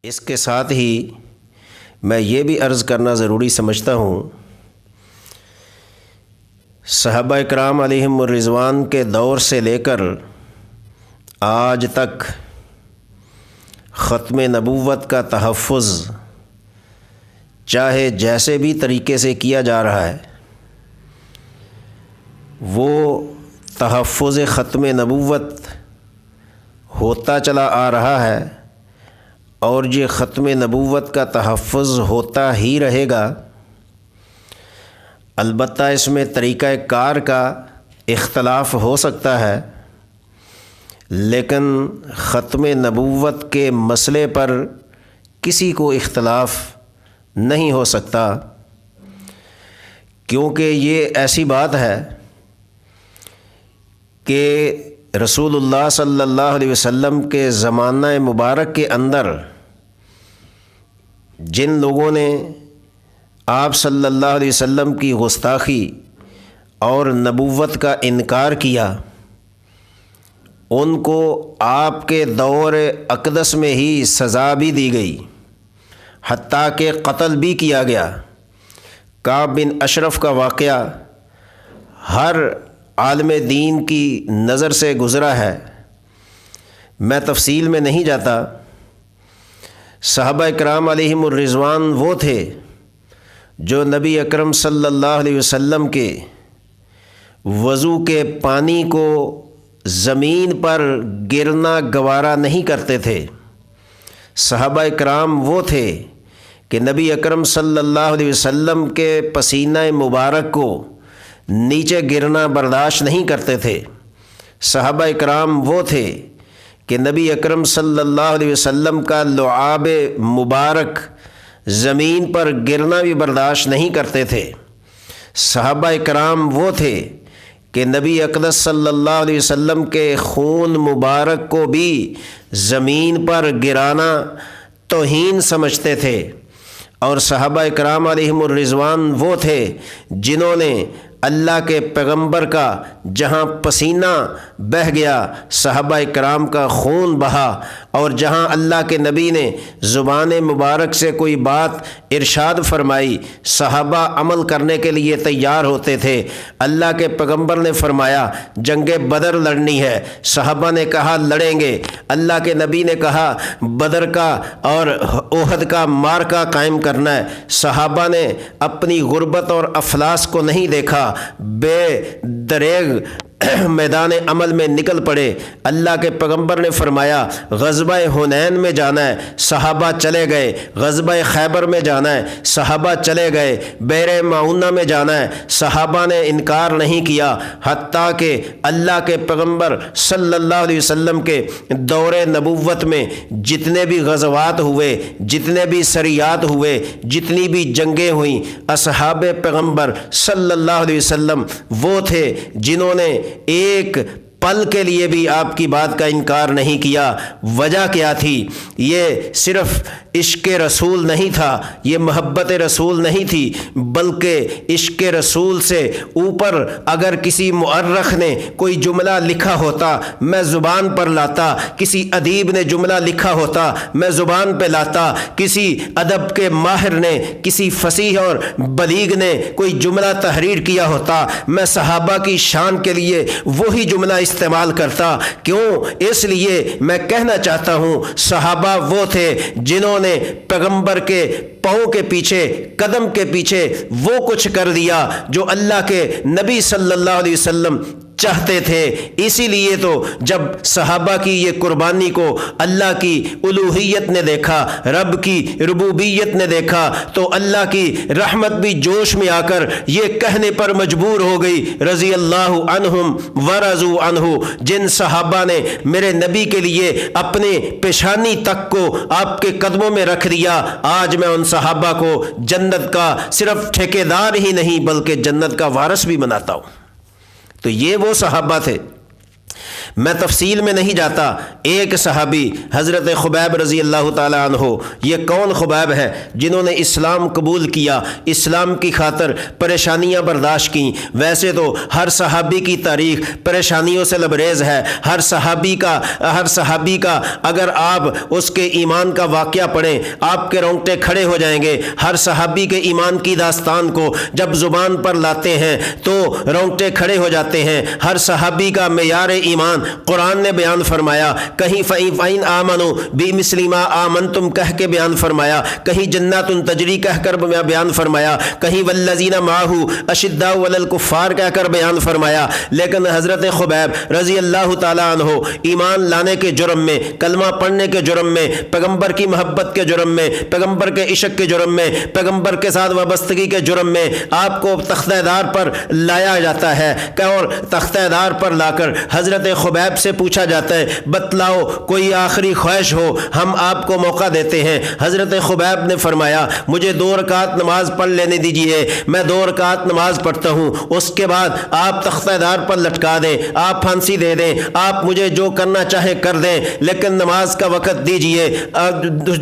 اس کے ساتھ ہی میں یہ بھی عرض کرنا ضروری سمجھتا ہوں، صحابہ کرام علیہم الرضوان کے دور سے لے کر آج تک ختم نبوت کا تحفظ چاہے جیسے بھی طریقے سے کیا جا رہا ہے، وہ تحفظ ختم نبوت ہوتا چلا آ رہا ہے اور یہ ختم نبوت کا تحفظ ہوتا ہی رہے گا۔ البتہ اس میں طریقہ کار کا اختلاف ہو سکتا ہے، لیکن ختم نبوت کے مسئلے پر کسی کو اختلاف نہیں ہو سکتا، کیونکہ یہ ایسی بات ہے کہ رسول اللہ صلی اللہ علیہ وسلم کے زمانہ مبارک کے اندر جن لوگوں نے آپ صلی اللہ علیہ وسلم کی گستاخی اور نبوت کا انکار کیا، ان کو آپ کے دور اقدس میں ہی سزا بھی دی گئی، حتیٰ کہ قتل بھی کیا گیا۔ کعب بن اشرف کا واقعہ ہر عالم دین کی نظر سے گزرا ہے، میں تفصیل میں نہیں جاتا۔ صحابہ کرام علیہم الرضوان وہ تھے جو نبی اکرم صلی اللہ علیہ وسلم کے وضو کے پانی کو زمین پر گرنا گوارا نہیں کرتے تھے۔ صحابہ کرام وہ تھے کہ نبی اکرم صلی اللہ علیہ وسلم کے پسینہ مبارک کو نیچے گرنا برداشت نہیں کرتے تھے۔ صحابہ کرام وہ تھے کہ نبی اکرم صلی اللہ علیہ وسلم کا لعاب مبارک زمین پر گرنا بھی برداشت نہیں کرتے تھے۔ صحابہ کرام وہ تھے کہ نبی اقدس صلی اللہ علیہ وسلم کے خون مبارک کو بھی زمین پر گرانا توہین سمجھتے تھے۔ اور صحابہ کرام علیہم الرضوان وہ تھے جنہوں نے اللہ کے پیغمبر کا جہاں پسینہ بہہ گیا، صحابہ کرام کا خون بہا، اور جہاں اللہ کے نبی نے زبان مبارک سے کوئی بات ارشاد فرمائی، صحابہ عمل کرنے کے لیے تیار ہوتے تھے۔ اللہ کے پیغمبر نے فرمایا جنگ بدر لڑنی ہے، صحابہ نے کہا لڑیں گے۔ اللہ کے نبی نے کہا بدر کا اور احد کا معرکہ قائم کرنا ہے، صحابہ نے اپنی غربت اور افلاس کو نہیں دیکھا، بے دریغ میدان عمل میں نکل پڑے۔ اللہ کے پیغمبر نے فرمایا غزوہ حنین میں جانا ہے، صحابہ چلے گئے۔ غزوہ خیبر میں جانا ہے، صحابہ چلے گئے۔ بئر معونہ میں جانا ہے، صحابہ نے انکار نہیں کیا، حتیٰ کہ اللہ کے پیغمبر صلی اللہ علیہ وسلم کے دور نبوت میں جتنے بھی غزوات ہوئے، جتنے بھی سریات ہوئے، جتنی بھی جنگیں ہوئیں، اصحاب پیغمبر صلی اللہ علیہ وسلم وہ تھے جنہوں نے ایک پل کے لیے بھی آپ کی بات کا انکار نہیں کیا۔ وجہ کیا تھی؟ یہ صرف عشق رسول نہیں تھا، یہ محبت رسول نہیں تھی، بلکہ عشق رسول سے اوپر اگر کسی مؤرخ نے کوئی جملہ لکھا ہوتا میں زبان پر لاتا، کسی ادیب نے جملہ لکھا ہوتا میں زبان پہ لاتا، کسی ادب کے ماہر نے، کسی فصیح اور بلیغ نے کوئی جملہ تحریر کیا ہوتا، میں صحابہ کی شان کے لیے وہی جملہ استعمال کرتا۔ کیوں؟ اس لیے میں کہنا چاہتا ہوں صحابہ وہ تھے جنہوں نے پیغمبر کے پاؤں کے پیچھے، قدم کے پیچھے وہ کچھ کر دیا جو اللہ کے نبی صلی اللہ علیہ وسلم چاہتے تھے۔ اسی لیے تو جب صحابہ کی یہ قربانی کو اللہ کی الوہیت نے دیکھا، رب کی ربوبیت نے دیکھا، تو اللہ کی رحمت بھی جوش میں آ کر یہ کہنے پر مجبور ہو گئی رضی اللہ عنہم ورضوا عنہ، جن صحابہ نے میرے نبی کے لیے اپنے پیشانی تک کو آپ کے قدموں میں رکھ دیا، آج میں ان صحابہ کو جنت کا صرف ٹھیکیدار ہی نہیں بلکہ جنت کا وارث بھی بناتا ہوں۔ تو یہ وہ صحابہ تھے۔ میں تفصیل میں نہیں جاتا۔ ایک صحابی حضرت خبیب رضی اللہ تعالیٰ عنہ، یہ کون خبیب ہے جنہوں نے اسلام قبول کیا، اسلام کی خاطر پریشانیاں برداشت کیں۔ ویسے تو ہر صحابی کی تاریخ پریشانیوں سے لبریز ہے۔ ہر صحابی کا اگر آپ اس کے ایمان کا واقعہ پڑھیں آپ کے رونگٹے کھڑے ہو جائیں گے۔ ہر صحابی کے ایمان کی داستان کو جب زبان پر لاتے ہیں تو رونگٹے کھڑے ہو جاتے ہیں۔ ہر صحابی کا معیار ایمان قرآن نے بیان فرمایا، کہیں فَإِنْ آمَنُوا بِمِثْلِ مَا آمَنْتُمْ کہہ کے بیان فرمایا، کہیں جنات تجری کہہ کر بیان فرمایا، کہیں وَالَّذِينَ مَعَهُ أَشِدَّاءُ عَلَى الْكُفَّارِ کہہ کر بیان فرمایا۔ لیکن حضرت خبیب رضی اللہ تعالیٰ عنہ ایمان لانے کے جرم میں، کلمہ پڑھنے کے جرم میں، پیغمبر کی محبت کے جرم میں، پیغمبر کے عشق کے جرم میں، پیغمبر کے ساتھ وابستگی کے جرم میں آپ کو تختہ دار پر لایا جاتا ہے، اور تختہ دار پر لا کر حضرت خبیب سے پوچھا جاتا ہے بتلاؤ کوئی آخری خواہش ہو ہم آپ کو موقع دیتے ہیں۔ حضرت خبیب نے فرمایا مجھے 2 رکعت نماز پڑھ لینے دیجئے، میں 2 رکعت نماز پڑھتا ہوں، اس کے بعد آپ تختہ دار پر لٹکا دیں، آپ پھانسی دے دیں، آپ مجھے جو کرنا چاہیں کر دیں، لیکن نماز کا وقت دیجئے۔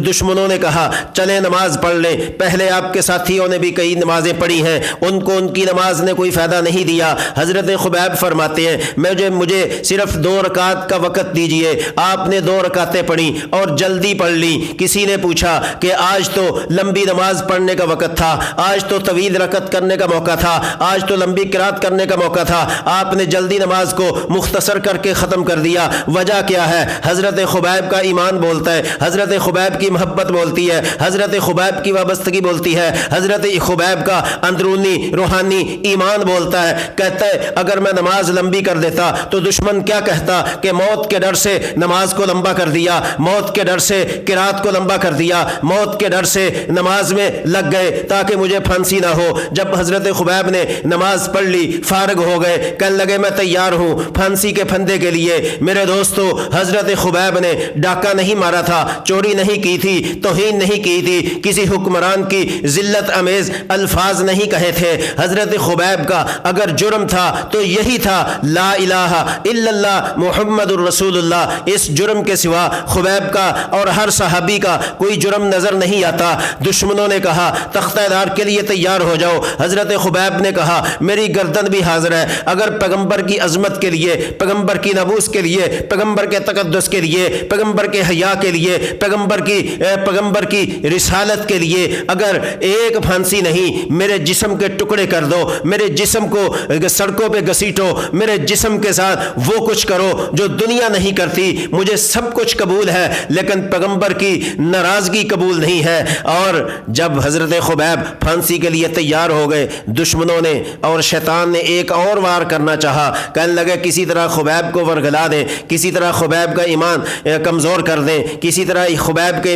دشمنوں نے کہا چلیں نماز پڑھ لیں۔ پہلے آپ کے ساتھیوں نے بھی کئی نمازیں پڑھی ہیں، ان کو ان کی نماز نے کوئی فائدہ نہیں دیا۔ حضرت خبیب فرماتے ہیں مجھے صرف 2 رکعت کا وقت دیجئے۔ آپ نے 2 رکعتیں پڑھی اور جلدی پڑھ لی۔ کسی نے پوچھا کہ آج تو لمبی نماز پڑھنے کا وقت تھا، آج تو طویل رکعت کرنے کا موقع تھا، آج تو لمبی قرات کرنے کا موقع تھا، آپ نے جلدی نماز کو مختصر کر کے ختم کر دیا۔ وجہ کیا ہے؟ حضرت خبیب کا ایمان بولتا ہے، حضرت خبیب کی محبت بولتی ہے، حضرت خبیب کی وابستگی بولتی ہے، حضرت خبیب کا اندرونی روحانی ایمان بولتا ہے۔ کہتا ہے اگر میں نماز لمبی کر دیتا تو دشمن کیا کہتا کہ موت کے ڈر سے نماز کو لمبا کر دیا، موت کے ڈر سے قرات کو لمبا کر دیا، موت کے ڈر سے نماز میں لگ گئے تاکہ مجھے پھانسی نہ ہو۔ جب حضرت خبیب نے نماز پڑھ لی فارغ ہو گئے، کہنے لگے میں تیار ہوں پھانسی کے پھندے کے لیے۔ میرے دوستو حضرت خبیب نے ڈاکہ نہیں مارا تھا، چوری نہیں کی تھی، توہین نہیں کی تھی، کسی حکمران کی ذلت امیز الفاظ نہیں کہے تھے۔ حضرت خبیب کا اگر جرم تھا تو یہی تھا لا الہ الا اللہ محمد الرسول اللہ۔ اس جرم کے سوا خبیب کا اور ہر صحابی کا کوئی جرم نظر نہیں آتا۔ دشمنوں نے کہا تختہ دار کے لیے تیار ہو جاؤ۔ حضرت خبیب نے کہا میری گردن بھی حاضر ہے، اگر پیغمبر کی عظمت کے لیے، پیغمبر کی نبوس کے لیے، پیغمبر کے تقدس کے لیے، پیغمبر کے حیا کے لیے، پیغمبر کی رسالت کے لیے اگر ایک پھانسی نہیں، میرے جسم کے ٹکڑے کر دو، میرے جسم کو سڑکوں پہ گھسیٹو، میرے جسم کے ساتھ وہ کچھ کرو جو دنیا نہیں کرتی، مجھے سب کچھ قبول ہے لیکن پیغمبر کی ناراضگی قبول نہیں ہے۔ اور جب حضرت خبیب پھانسی کے لیے تیار ہو گئے، دشمنوں نے اور شیطان نے ایک اور وار کرنا چاہا، کہنے لگے کسی طرح خبیب کو ورگلا دیں، کسی طرح خبیب کا ایمان کمزور کر دیں، کسی طرح خبیب کے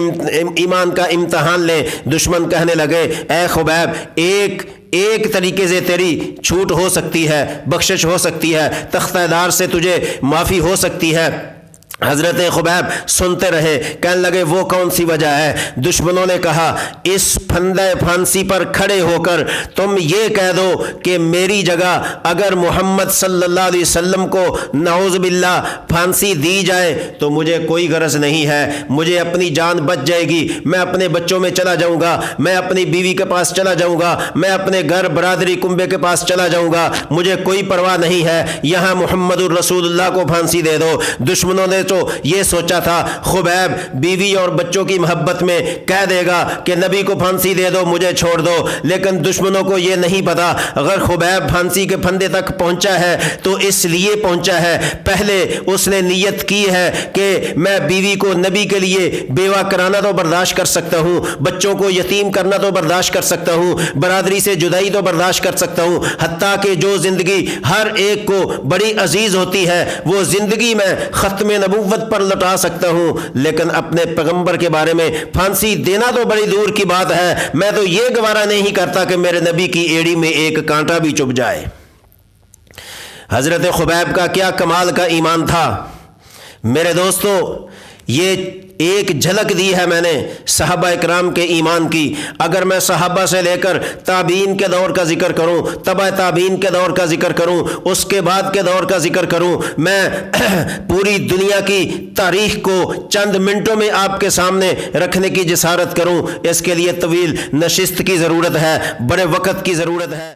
ایمان کا امتحان لیں۔ دشمن کہنے لگے اے خبیب ایک طریقے سے تیری چھوٹ ہو سکتی ہے، بخشش ہو سکتی ہے، تختہ دار سے تجھے معافی ہو سکتی ہے۔ حضرت خبیب سنتے رہے، کہنے لگے وہ کون سی وجہ ہے؟ دشمنوں نے کہا اس پھندے پھانسی پر کھڑے ہو کر تم یہ کہہ دو کہ میری جگہ اگر محمد صلی اللہ علیہ وسلم کو نعوذ باللہ پھانسی دی جائے تو مجھے کوئی غرض نہیں ہے، مجھے اپنی جان بچ جائے گی، میں اپنے بچوں میں چلا جاؤں گا، میں اپنی بیوی کے پاس چلا جاؤں گا، میں اپنے گھر برادری کنبے کے پاس چلا جاؤں گا، مجھے کوئی پرواہ نہیں ہے، یہاں محمد الرسول اللہ کو پھانسی دے دو۔ دشمنوں نے تو یہ سوچا تھا خبیب بیوی اور بچوں کی محبت میں کہہ دے گا کہ نبی کو پھانسی دے دو مجھے چھوڑ دو، لیکن دشمنوں کو یہ نہیں پتا اگر خبیب پھانسی کے پھندے تک پہنچا ہے تو اس لیے پہنچا ہے، پہلے اس نے نیت کی ہے کہ میں بیوی کو نبی کے لیے بیوہ کرانا تو برداشت کر سکتا ہوں، بچوں کو یتیم کرنا تو برداشت کر سکتا ہوں، برادری سے جدائی تو برداشت کر سکتا ہوں، حتیٰ کہ جو زندگی ہر ایک کو بڑی عزیز ہوتی ہے وہ زندگی میں ختم نبوت پر لٹا سکتا ہوں، لیکن اپنے پیغمبر کے بارے میں پھانسی دینا تو بڑی دور کی بات ہے، میں تو یہ گوارا نہیں کرتا کہ میرے نبی کی ایڑی میں ایک کانٹا بھی چبھ جائے۔ حضرت خبیب کا کیا کمال کا ایمان تھا میرے دوستو، یہ ایک جھلک دی ہے میں نے صحابہ اکرام کے ایمان کی۔ اگر میں صحابہ سے لے کر تابعین کے دور کا ذکر کروں، تبع تابعین کے دور کا ذکر کروں، اس کے بعد کے دور کا ذکر کروں، میں پوری دنیا کی تاریخ کو چند منٹوں میں آپ کے سامنے رکھنے کی جسارت کروں، اس کے لیے طویل نشست کی ضرورت ہے، بڑے وقت کی ضرورت ہے۔